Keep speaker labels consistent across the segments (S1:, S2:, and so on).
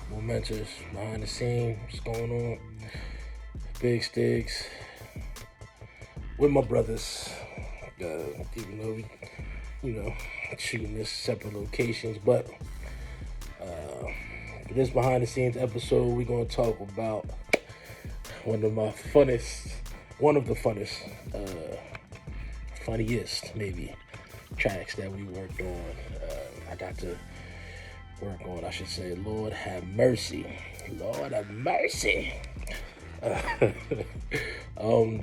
S1: momentous behind the scene. What's going on? Big Sticks with my brothers. Even though we, shooting this separate locations, but for this behind the scenes episode, we're gonna talk about one of the funniest maybe tracks that we worked on. I got to work on, I should say, Lord Have Mercy. Lord Have Mercy.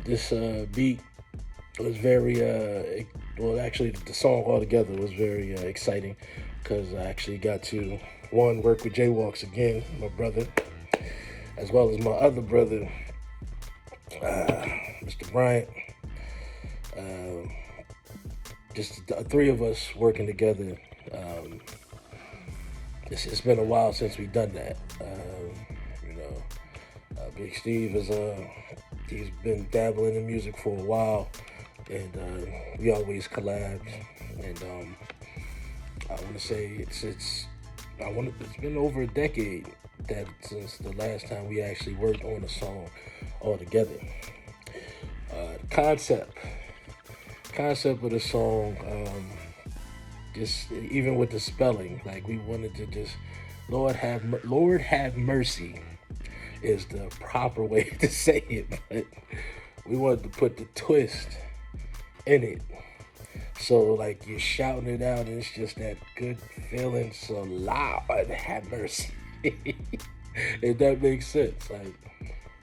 S1: This beat was very, actually the song altogether was very exciting because I actually got to, work with Jaywalks again, my brother, as well as my other brother, Mr. Bryant. Just the three of us working together. It's been a while since we've done that. Big Steve he's been dabbling in music for a while, and we always collab. And I want to say it's been over a decade since the last time we actually worked on a song all together. The concept of the song, just even with the spelling, like we wanted to just Lord have mercy is the proper way to say it, but we wanted to put the twist in it. So like you're shouting it out and it's just that good feeling. So Lord have mercy. If that makes sense, like,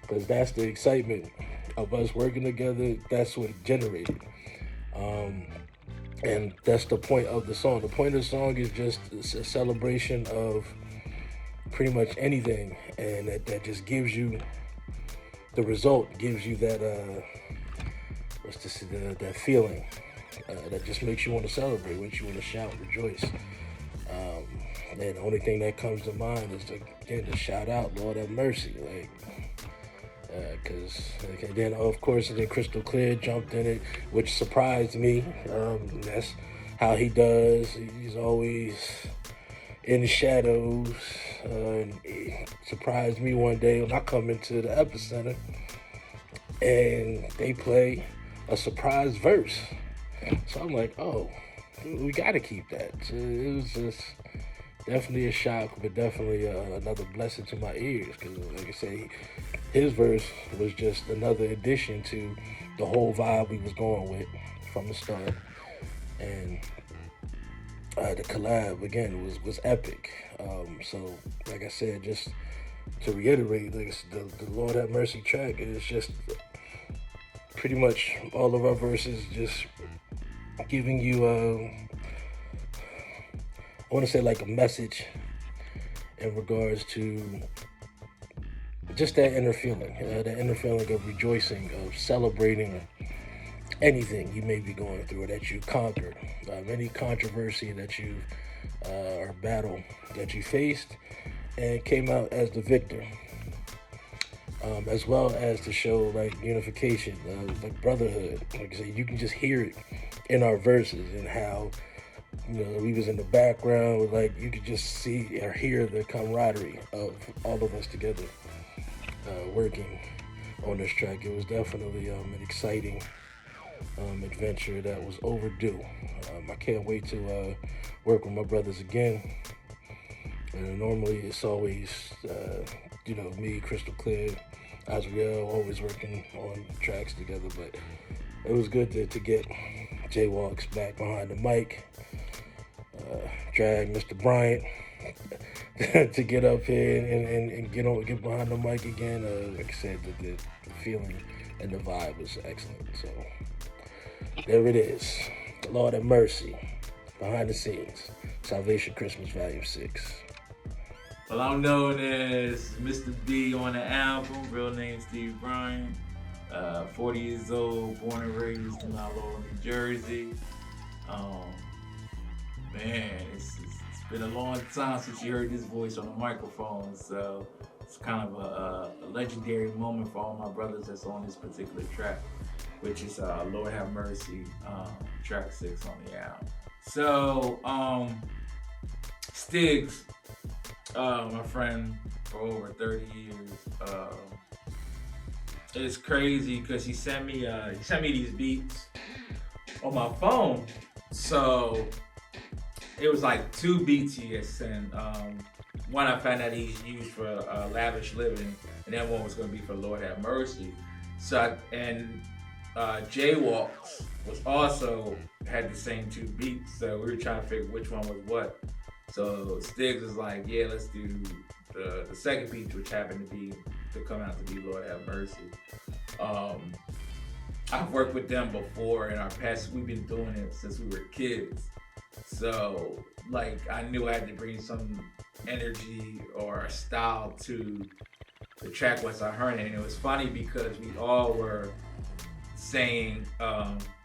S1: because that's the excitement of us working together. That's what it generated. And that's the point of the song. The point of the song is just a celebration of pretty much anything, and that just gives you the result, gives you that that feeling that just makes you want to celebrate, makes you want to shout, rejoice. And the only thing that comes to mind is to shout out, Lord have mercy, like. And then of course, and then Crystal Clear jumped in it, which surprised me. That's how he does. He's always in the shadows. And it surprised me one day when I come into the epicenter and they play a surprise verse. So I'm like, oh, we got to keep that. So it was just definitely a shock, but definitely another blessing to my ears. Because, like I say, his verse was just another addition to the whole vibe we was going with from the start. And the collab, again, was epic. So, like I said, just to reiterate, like the Lord Have Mercy track is just pretty much all of our verses just giving you I want to say like a message in regards to just that inner feeling, that inner feeling of rejoicing, of celebrating anything you may be going through or that you conquered, any controversy that you've or battle that you faced and came out as the victor, as well as to show like unification, like brotherhood. Like I said, you can just hear it in our verses and how we was in the background, like you could just see or hear the camaraderie of all of us together working on this track. It was definitely an exciting adventure that was overdue. I can't wait to work with my brothers again. And normally it's always, me, Crystal Clear, Azriel, always working on tracks together. But it was good to get Jaywalks back behind the mic, drag Mr. Bryant to get up here and get behind the mic again. Like I said, the feeling and the vibe was excellent. So there it is. Lord have mercy. Behind the scenes. Salvation Christmas Volume 6.
S2: Well, I'm known as Mr. B on the album. Real name Steve Bryan. 40 years old, born and raised in Mount Laurel, New Jersey. It's been a long time since you heard this voice on the microphone, so it's kind of a legendary moment for all my brothers that's on this particular track, which is Lord Have Mercy, track 6 on the album. So, Stiggs, My friend for over 30 years. It's crazy because he sent me these beats on my phone. So it was like two beats he had sent. One I found out he's used for Lavish Living, and then one was going to be for Lord Have Mercy. Jaywalks was also had the same two beats, so we were trying to figure which one was what. So Stiggs was like, yeah, let's do the second beat, which happened to come out to be Lord Have Mercy. Um, I've worked with them before in our past. We've been doing it since we were kids. So like I knew I had to bring some energy or style to the track once I heard it. And it was funny because we all were saying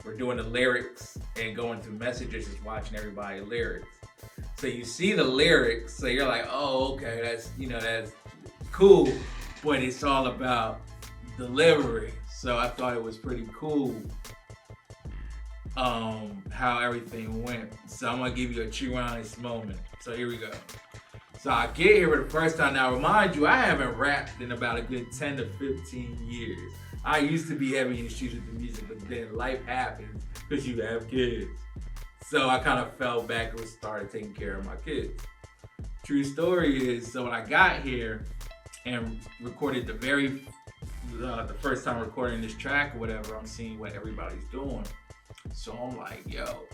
S2: we're doing the lyrics and going through messages, just watching everybody lyrics. So you see the lyrics, so you're like, oh, okay, that's cool, but it's all about delivery. So I thought it was pretty cool how everything went. So I'm gonna give you a true honest moment. So here we go. So I get here for the first time. Now remind you, I haven't rapped in about a good 10 to 15 years. I used to be heavy in the streets with the music, but then life happens because you have kids. So I kind of fell back and started taking care of my kids. True story is, so when I got here and recorded the first time recording this track or whatever, I'm seeing what everybody's doing. So I'm like, yo,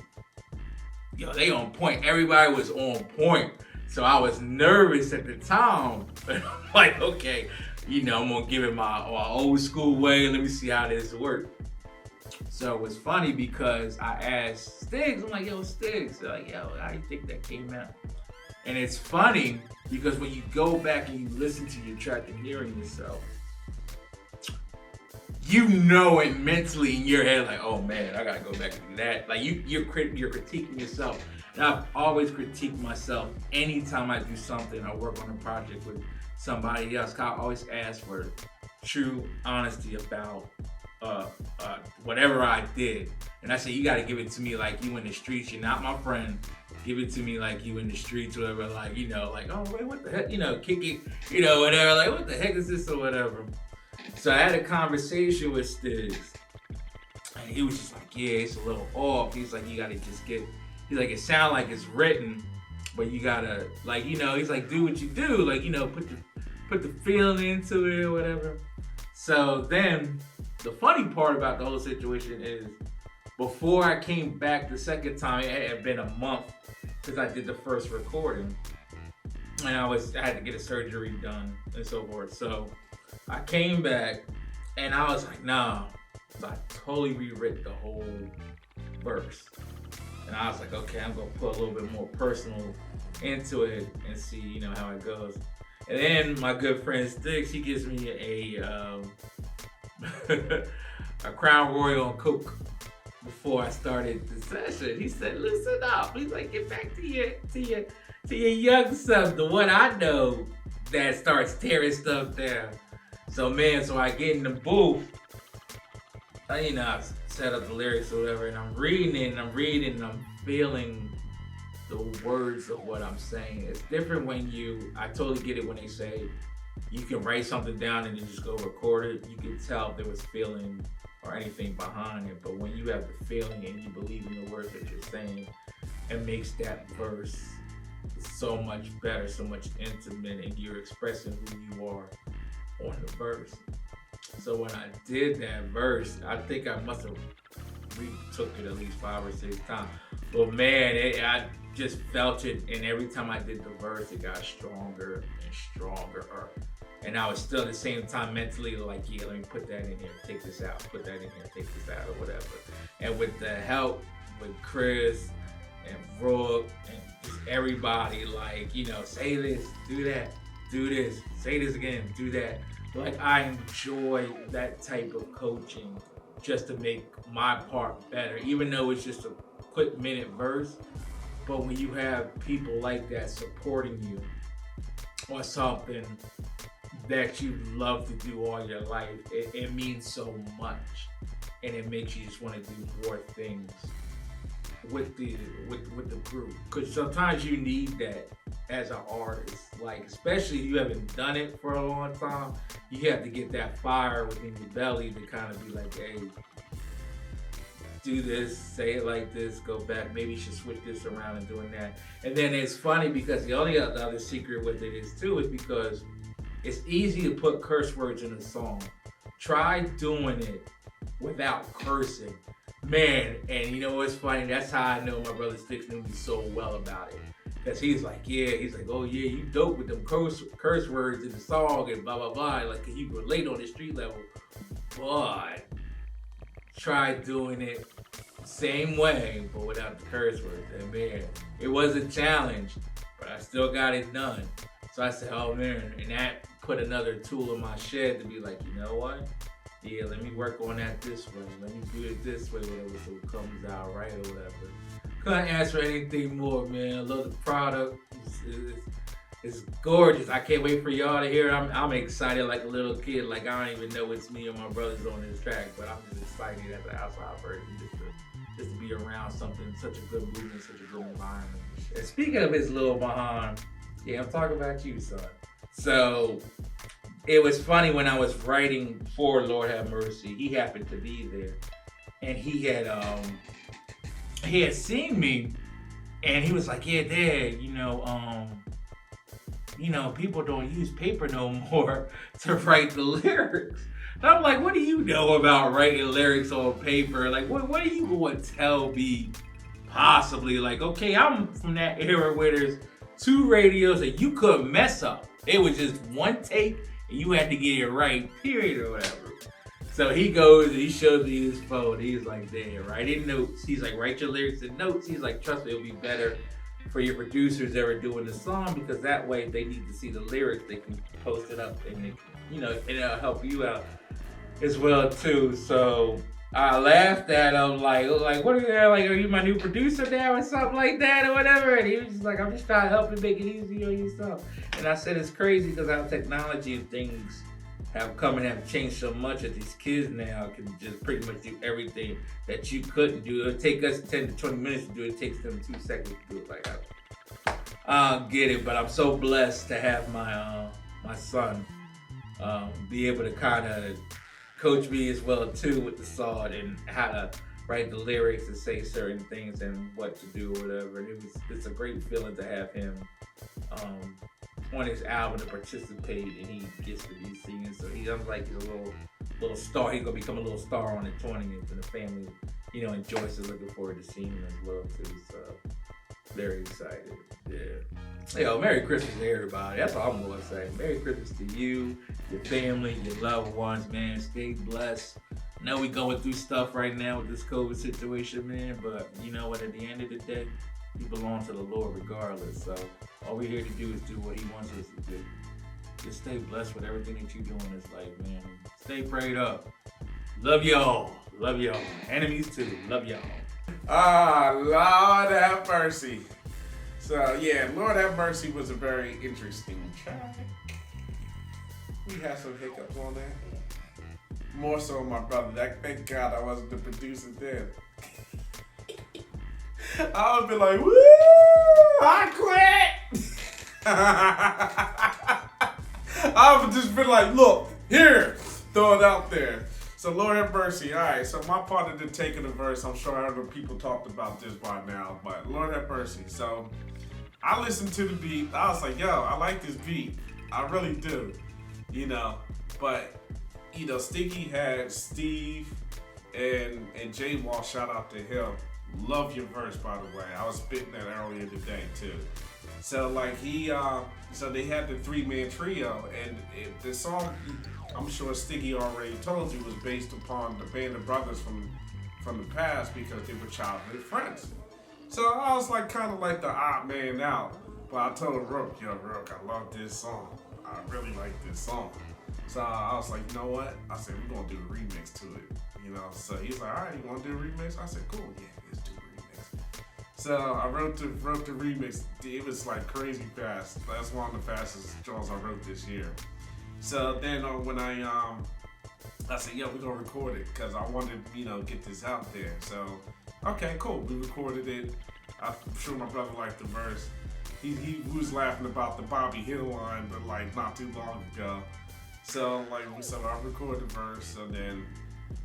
S2: they on point. Everybody was on point. So I was nervous at the time. But I'm like, okay, I'm gonna give it my old school way. Let me see how this works. So it was funny because I asked Stiggs, I'm like, yo, Stiggs, like, yo, how do you think that came out? And it's funny because when you go back and you listen to your track and hearing yourself, you know it mentally in your head, like, oh man, I gotta go back and do that. Like you're critiquing yourself. And I've always critiqued myself anytime I do something or work on a project with somebody else. I always ask for true honesty about whatever I did. And I say, you gotta give it to me like you in the streets. You're not my friend. Give it to me like you in the streets, whatever. Like, like, oh wait, what the heck? Kick it, whatever. Like, what the heck is this or whatever. So I had a conversation with Stiggs, and he was just like, yeah, it's a little off. He's like, you gotta just he's like, it sounds like it's written, but you gotta, like, he's like, do what you do. Like, put the feeling into it or whatever. So then, the funny part about the whole situation is, before I came back the second time, it had been a month since I did the first recording, and I had to get a surgery done and so forth. So I came back and I was like, nah. So I totally rewrote the whole verse. And I was like, okay, I'm gonna put a little bit more personal into it and see, how it goes. And then my good friend Stiggs, he gives me a Crown Royal and Coke before I started the session. He said, listen up. He's like, get back to your young self, the one I know that starts tearing stuff down. So I get in the booth, I set up the lyrics or whatever, and I'm reading it, and I'm feeling the words of what I'm saying. It's different when I totally get it when they say you can write something down and you just go record it. You can tell if there was feeling or anything behind it, but when you have the feeling and you believe in the words that you're saying, it makes that verse so much better, so much intimate, and you're expressing who you are on the verse. So when I did that verse, I think I must have retook it at least 5 or 6 times. But man, I just felt it, and every time I did the verse, it got stronger and stronger. And I was still at the same time mentally like, yeah, let me put that in here, take this out, put that in here, take this out, or whatever. And with the help with Chris and Brooke and just everybody, like, say this, do that, do this, say this again, do that. Like, I enjoy that type of coaching just to make my part better, even though it's just a quick minute verse. But when you have people like that supporting you on something that you love to do all your life, it means so much. And it makes you just want to do more things. with the group, because sometimes you need that as an artist. Like, especially if you haven't done it for a long time, you have to get that fire within your belly to kind of be like, hey, do this, say it like this, go back, maybe you should switch this around and doing that. And then it's funny because the only other secret with it is too, is because it's easy to put curse words in a song. Try doing it without cursing. Man, and you know what's funny? That's how I know my brother Sticks knew me so well about it. Because he's like, oh yeah, you dope with them curse words in the song and blah, blah, blah. Like, you relate on the street level. But try doing it same way, but without the curse words. And man, it was a challenge, but I still got it done. So I said, oh man, and that put another tool in my shed to be like, you know what? Yeah, let me work on that this way. Let me do it this way, whatever, so it comes out right or whatever. Couldn't ask for anything more, man. I love the product. It's gorgeous. I can't wait for y'all to hear it. I'm excited like a little kid. Like, I don't even know it's me and my brothers on this track, but I'm just excited as an outside person just to be around something, such a good movement, such a good environment. And speaking of his little behind, yeah, I'm talking about you, son. So it was funny when I was writing for Lord Have Mercy, he happened to be there. And he had seen me, and he was like, yeah, Dad, people don't use paper no more to write the lyrics. And I'm like, what do you know about writing lyrics on paper? Like, what are you going to tell me possibly? Like, okay, I'm from that era where there's 2 radios and you couldn't mess up. It was just one take and you had to get it right, period, or whatever. So he goes and he shows me his phone. He's like, damn, write in notes. He's like, write your lyrics in notes. He's like, trust me, it'll be better for your producers that are doing the song, because that way if they need to see the lyrics, they can post it up and and it'll help you out as well too. So I laughed at him like what are you like? Are you my new producer now or something like that or whatever? And he was just like, I'm just trying to help you make it easy on yourself. And I said, it's crazy because how technology and things have come and have changed so much that these kids now can just pretty much do everything that you couldn't do. It'll take us 10 to 20 minutes to do it. It takes them 2 seconds to do it. Like, I don't get it, but I'm so blessed to have my son be able to kind of coach me as well too with the song and how to write the lyrics and say certain things and what to do or whatever. And it's a great feeling to have him on his album to participate, and he gets to be singing. So he's like he's a little star. He's gonna become a little star on the 20th, and the family, enjoys it. Looking forward to seeing him as well too. So very excited. Yeah. Yo, Merry Christmas to everybody. That's all I'm gonna say. Merry Christmas to you, your family, your loved ones, man. Stay blessed. I know we going through stuff right now with this COVID situation, man, but you know what? At the end of the day, we belong to the Lord regardless. So all we're here to do is do what He wants us to do. Just stay blessed with everything that you're doing in this life, man. Stay prayed up. Love y'all. Love y'all. Enemies too. Love y'all.
S3: Lord have mercy. So yeah, Lord Have Mercy was a very interesting track. We had some hiccups on that. More so my brother. Thank God I wasn't the producer then. I would be like, woo, I quit. I would just be like, look, here, throw it out there. So Lord Have Mercy. All right, so my part of the taking the verse, I'm sure other people talked about this by now, but Lord Have Mercy. So I listened to the beat. I was like, yo, I like this beat. I really do. But Sticky had Steve and J Wall, shout out to him. Love your verse, by the way. I was spitting that earlier today too. So like so they had the 3-man trio, and the song, I'm sure Sticky already told you, was based upon the band of brothers from the past because they were childhood friends. So I was like kind of like the odd man out, but I told Rook, I love this song. I really like this song. So I was like, you know what? I said, we're gonna do a remix to it. So he's like, all right, you wanna do a remix? I said, cool, yeah, let's do a remix. So I wrote the remix. It was like crazy fast. That's one of the fastest songs I wrote this year. So then when I said, yo, we're gonna record it because I wanted, get this out there. So Okay, cool. We recorded it. I'm sure my brother liked the verse. He was laughing about the Bobby Hill line, but like not too long ago. So I recorded the verse, and then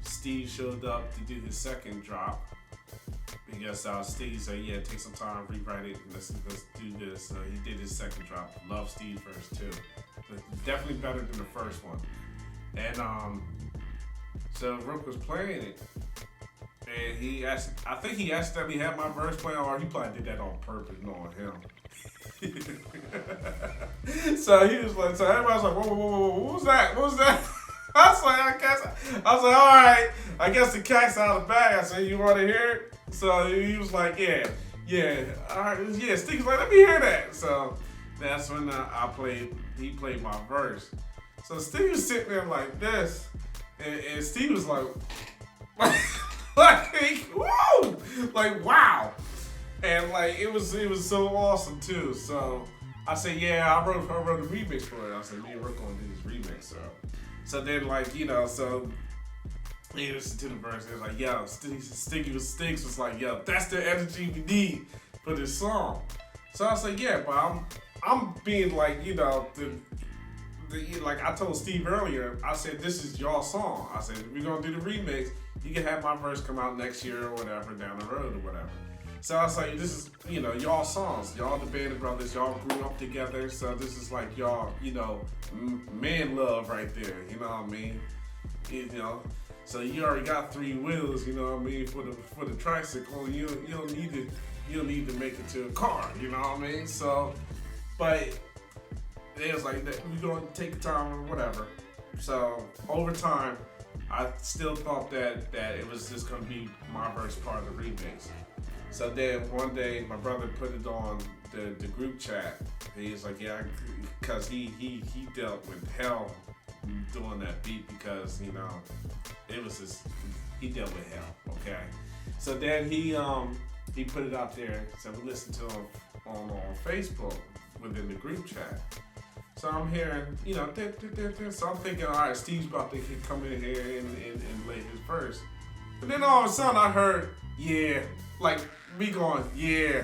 S3: Steve showed up to do his second drop. Because Steve said, yeah, take some time, rewrite it, and let's do this. He did his second drop. Love Steve's verse too. But definitely better than the first one. And so Rook was playing it. And I think he accidentally had my verse playing, or he probably did that on purpose, knowing him. So he was like, so everybody's like, whoa, what was that? What was that? I was like, all right, I guess the cat's out of the bag. I said, you want to hear it? So he was like, yeah, all right, yeah. Steve was like, let me hear that. So that's when he played my verse. So Steve was sitting there like this, and Steve was like, woo, like wow. And like it was so awesome too. So I said, yeah, I wrote a remix for it. I said, me and Rick gonna do this remix. So then so he listened to the verse. It was like, yo, Stinks was like, yo, that's the energy we need for this song. So I was like, yeah, but I'm being like, like I told Steve earlier, I said, this is y'all song. I said, if we're gonna do the remix, you can have my verse come out next year or whatever, down the road or whatever. So I was like, this is, y'all songs. Y'all the Band of Brothers, y'all grew up together, so this is like y'all, man love right there, you know what I mean? So you already got 3 wheels, you know what I mean, for the tricycle. You don't need to make it to a car, you know what I mean? So, but it was like that we're gonna take the time or whatever. So over time, I still thought that it was just gonna be my verse part of the remix. So then one day my brother put it on the group chat. He was like, yeah, because he dealt with hell doing that beat because it was he dealt with hell. Okay, so then he put it out there. So we listened to him on Facebook within the group chat. So I'm hearing, so I'm thinking, all right, Steve's about to come in here and lay his verse. But then all of a sudden I heard, yeah, like me going, yeah.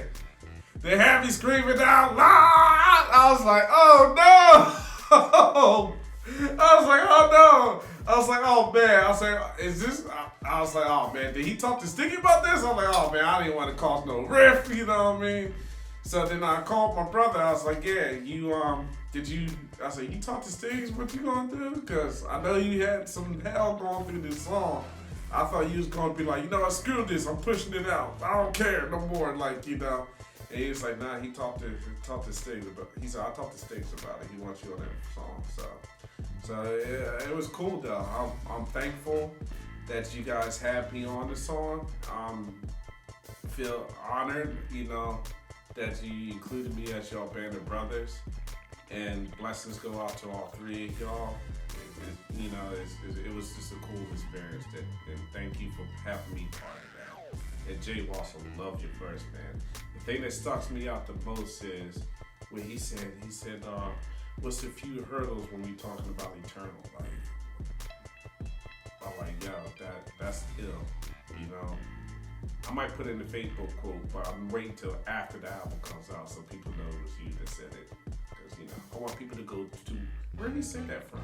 S3: They had me screaming out loud. I was like, oh no. I was like, oh no. I was like, oh man. I was like, is this? I was like, oh man, did he talk to Sticky about this? I'm like, oh man, I didn't want to cause no riff, you know what I mean? So then I called my brother. I was like, yeah, I said, you talk to Stiggs, what you gonna do? Because I know you had some hell going through this song. I thought you was gonna be like, screw this, I'm pushing it out. I don't care no more, like, And he was like, nah, he talked to Stiggs about it. He said, I talked to Stiggs about it. He wants you on that song. So yeah, it was cool though. I'm thankful that you guys had me on the song. Feel honored, that you included me as your Band of Brothers. And blessings go out to all 3 of y'all. It was just a cool experience. And thank you for having me part of that. And Jay also love your verse, man. The thing that stuck me out the most is when he said, what's the few hurdles when we talking about eternal? Like, I'm like, yo, that's ill, I might put in the Facebook quote, but I'm waiting till after the album comes out so people know it was you that said it. Because, I want people to go to where did he say that from?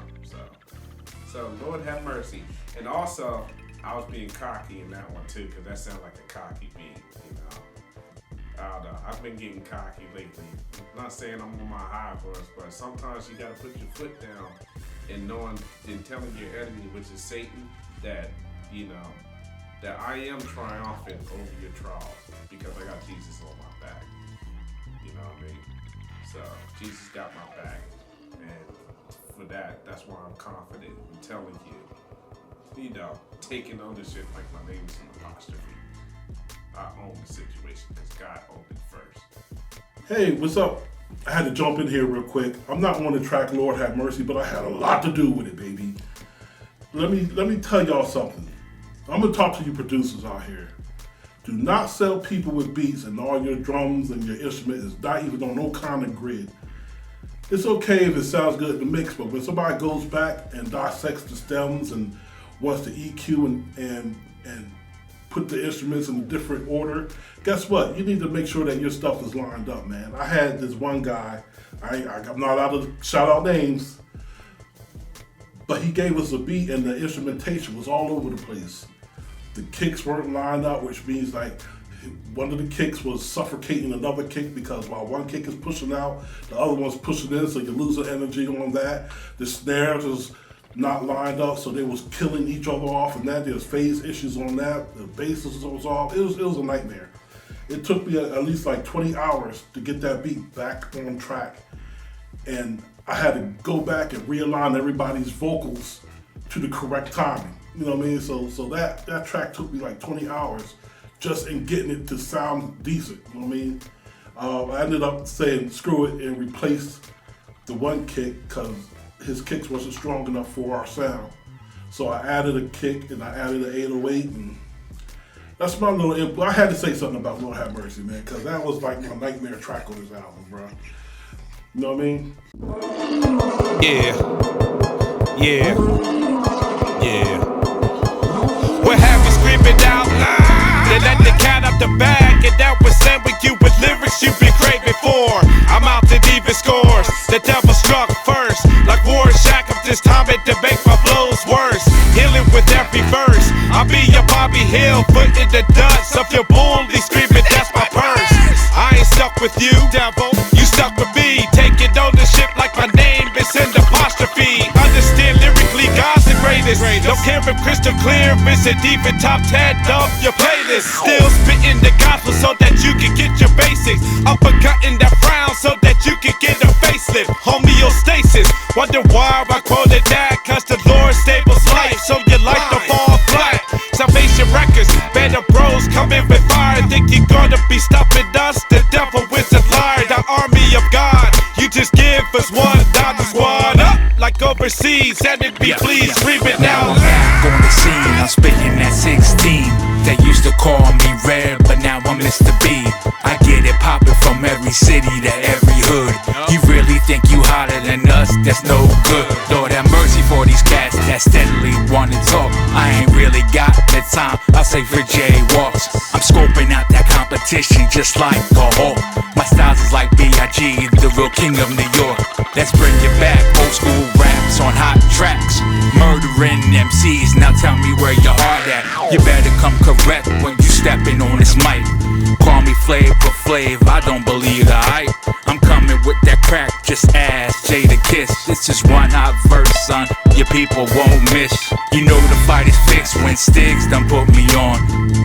S3: So Lord have mercy. And also, I was being cocky in that one too, because that sounded like a cocky beat, I don't know. I've been getting cocky lately. I'm not saying I'm on my high horse, but sometimes you gotta put your foot down and telling your enemy, which is Satan, that, that I am triumphant over your trials because I got Jesus on my back. You know what I mean? So Jesus got my back, and for that's why I'm confident in telling you, taking ownership like my name is an apostrophe. I own the situation because God owned it first.
S4: Hey, what's up? I had to jump in here real quick. I'm not on the track Lord Have Mercy, but I had a lot to do with it, baby. Let me tell y'all something. I'm gonna talk to you producers out here. Do not sell people with beats and all your drums and your instrument is not even on no kind of grid. It's okay if it sounds good in the mix, but when somebody goes back and dissects the stems and wants to EQ and put the instruments in a different order. Guess what? You need to make sure that your stuff is lined up, man. I had this one guy, I'm not allowed to shout out names, but he gave us a beat and the instrumentation was all over the place. The kicks weren't lined up, which means like one of the kicks was suffocating another kick because while one kick is pushing out, the other one's pushing in, so you lose the energy on that. The snares was not lined up, so they was killing each other off, and that there's phase issues on that. The bass was off. It was a nightmare. It took me at least like 20 hours to get that beat back on track, and I had to go back and realign everybody's vocals to the correct timing. You know what I mean? So that track took me like 20 hours just in getting it to sound decent. You know what I mean? I ended up saying screw it and replaced the one kick because his kicks wasn't strong enough for our sound. So I added a kick and I added an 808, and that's my little input. I had to say something about Lord Have Mercy, man, because that was like my nightmare track on this album, bro. You know what I mean?
S5: Yeah. We'll have you screaming out loud. They let the cat out the bag, and that was sent with you with lyrics you've been craving for. I'm out to even scores. The devil struck first, like Warren Shack. I'm just timing to make my flows worse. Healing with every verse. I'll be your Bobby Hill, foot in the dust of your bully screaming, that's my purse. I ain't stuck with you, devil. You stuck with me, taking ownership like my name is in the apostrophe. Understand lyrically, God's the greatest. Don't care if crystal clear, visit even top 10 of your playlist. Still spitting the gospel so that you can get your basics. Uppercutting that frown so that you can get a facelift. Homeostasis, wonder why I quoted that. Cause the Lord stables life, so your life don't fall flat. Salvation Records, better bros coming with fire. Think you're gonna be stopping us? The devil is a liar. The army of God, you just give us one, not the squad up like overseas. And it be please, scream it now.
S6: On the scene, I'm spitting at 16. They used to call me Red, but now I'm Mr. B. I get it poppin' from every city to every hood. You really think you hotter than us? That's no good. Lord have mercy for these cats that steadily wanna talk. I ain't really got the time, I say for jaywalks. I'm scoping out that competition just like a hawk. My styles is like B.I.G., the real king of New York. Let's bring it back, old school raps on hot tracks. Murdering MCs, now tell me where your heart at. You better come correct when you stepping on this mic. Call me Flavor Flav, I don't believe the hype. I'm coming with that crack, just ask Jay to kiss. This is one hot verse, son, your people won't miss. You know the fight is fixed when Stiggs done put me on.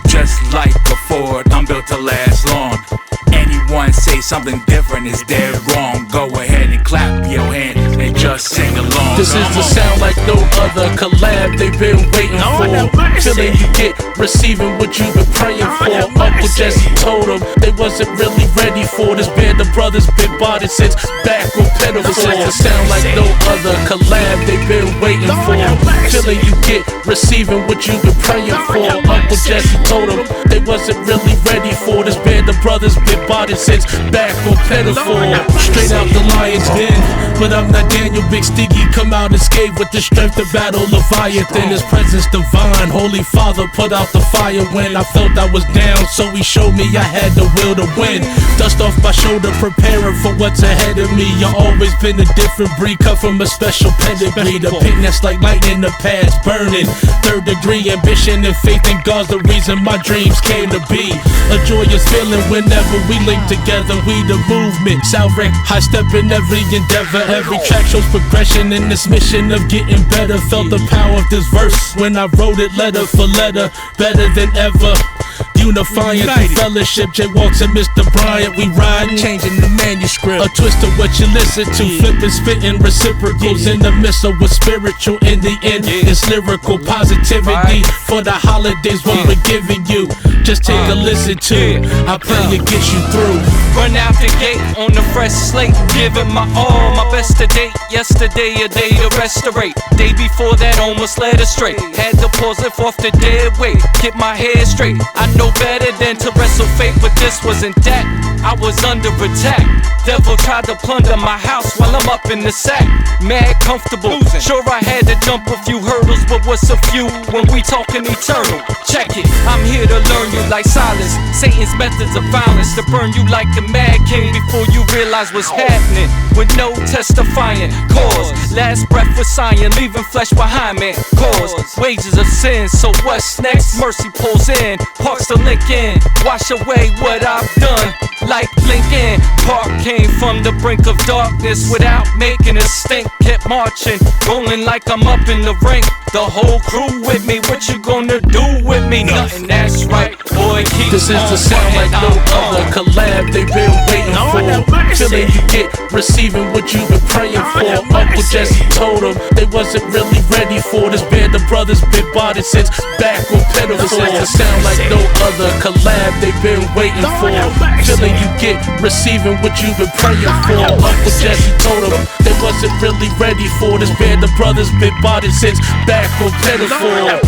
S6: Just like a Ford, I'm built to last long. Anyone say something different is dead wrong. Go ahead and clap your hands and just sing along.
S7: This is the sound like no other collab they've been waiting for. Feeling you get, receiving what you've been praying for. Uncle Jesse told them they wasn't really ready for this band of brothers been bodied since back on Pinafore. This is the sound like no other collab they've been waiting for. Feeling you get, receiving what you've been praying for. Uncle Jesse told them they wasn't really ready for this band of brothers been bodied since back on Pinafore. Straight out the lion's den, but I'm not Daniel Big Stiggy. Come out and skate with the strength to battle Leviathan. His presence divine, Holy Father put out the fire when I felt I was down, so he showed me I had the will to win. Dust off my shoulder, preparing for what's ahead of me. You always been a different breed, cut from a special pedigree. The pit that's like lightning, the pads burning. Third degree ambition and faith in God's the reason my dreams came to be. A joyous feeling whenever we link together. We the movement, Southrick, high step in every endeavor. Every track shows progression in this mission of getting better. Felt the power of this verse when I wrote it letter for letter, better than ever. Unifying through fellowship, Jay Walks and Mr. Bryant, we riding, changing the manuscript. A twist of what you listen to, flipping, spitting reciprocals in the midst of what's spiritual. In the end, it's lyrical positivity for the holidays what we're giving you. Just take a listen to. I pray it gets you through.
S8: Run out the gate on the fresh slate, giving my all, my best to date. Yesterday a day to restaurate, day before that almost led astray. Had to pause it off the dead weight, get my head straight. I know better than to wrestle fate, but this wasn't that. I was under attack. Devil tried to plunder my house while I'm up in the sack. Mad comfortable, sure I had to jump a few hurdles, but what's a few when we talking eternal? Check it, I'm here to learn you like silence. Satan's methods of violence to burn you like the Mad King before you realize what's happening. With no testifying, cause last breath was sighing, leaving flesh behind me. Cause wages of sin, so what's next? Mercy pulls in, parks the link in, wash away what I've done. Like Lincoln Park came from the brink of darkness without making a stink. Kept marching, rolling like I'm up in the ring. The whole crew with me, what you gonna do with me? Nothing, that's right, boy, keep
S7: This is
S8: on
S7: the sound like no
S8: playing.
S7: other collab they've been waiting for. Feeling you get, receiving what you've been praying for. Uncle Jesse told them they wasn't really ready for this band of brothers been bodied since back on Pinafore. This is the sound like no other collab they've been waiting for. Feeling you get, receiving what you've been praying for. Uncle Jesse told them they wasn't really ready for this band of brothers been bodied since back on Pinafore.